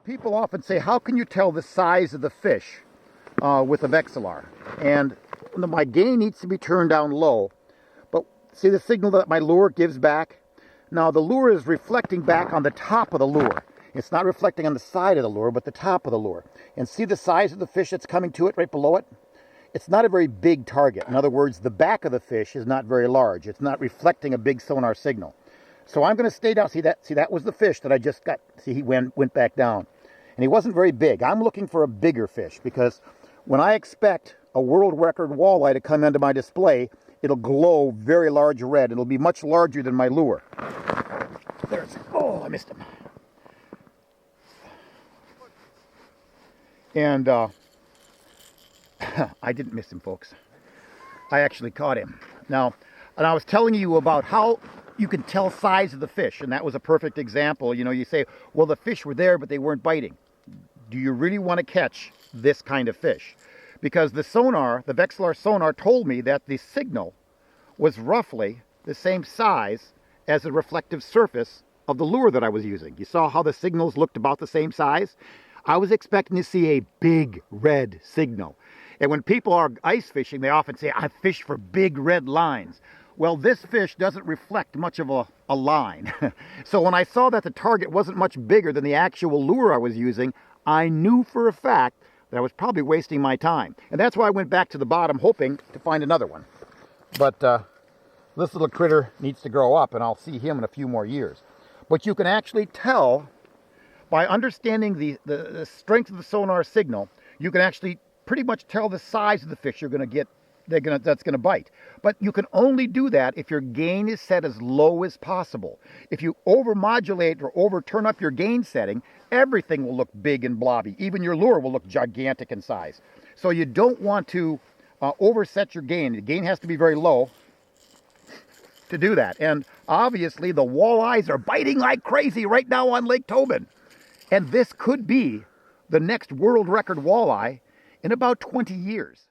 People often say, how can you tell the size of the fish with a Vexilar? And my gain needs to be turned down low. But see the signal that my lure gives back? Now the lure is reflecting back on the top of the lure. It's not reflecting on the side of the lure, but the top of the lure. And see the size of the fish that's coming to it right below it? It's not a very big target. In other words, the back of the fish is not very large. It's not reflecting a big sonar signal. So I'm going to stay down. See, that was the fish that I just got. See, he went back down. And he wasn't very big. I'm looking for a bigger fish because when I expect a world record walleye to come into my display, it'll glow very large red. It'll be much larger than my lure. Oh, I missed him. And I didn't miss him, folks. I actually caught him. Now, and I was telling you about how you can tell size of the fish, and that was a perfect example. You know, you say, well, the fish were there, but they weren't biting. Do you really want to catch this kind of fish? Because the sonar, the Vexilar sonar, told me that the signal was roughly the same size as the reflective surface of the lure that I was using. You saw how the signals looked about the same size? I was expecting to see a big red signal. And when people are ice fishing, they often say, I fish for big red lines. Well, this fish doesn't reflect much of a line. So when I saw that the target wasn't much bigger than the actual lure I was using, I knew for a fact that I was probably wasting my time. And that's why I went back to the bottom hoping to find another one. But this little critter needs to grow up, and I'll see him in a few more years. But you can actually tell by understanding the strength of the sonar signal, you can actually pretty much tell the size of the fish you're going to get that's going to bite. But you can only do that if your gain is set as low as possible. If you overmodulate or overturn up your gain setting, everything will look big and blobby. Even your lure will look gigantic in size. So you don't want to overset your gain. The gain has to be very low to do that. And obviously the walleyes are biting like crazy right now on Lake Tobin. And this could be the next world record walleye in about 20 years.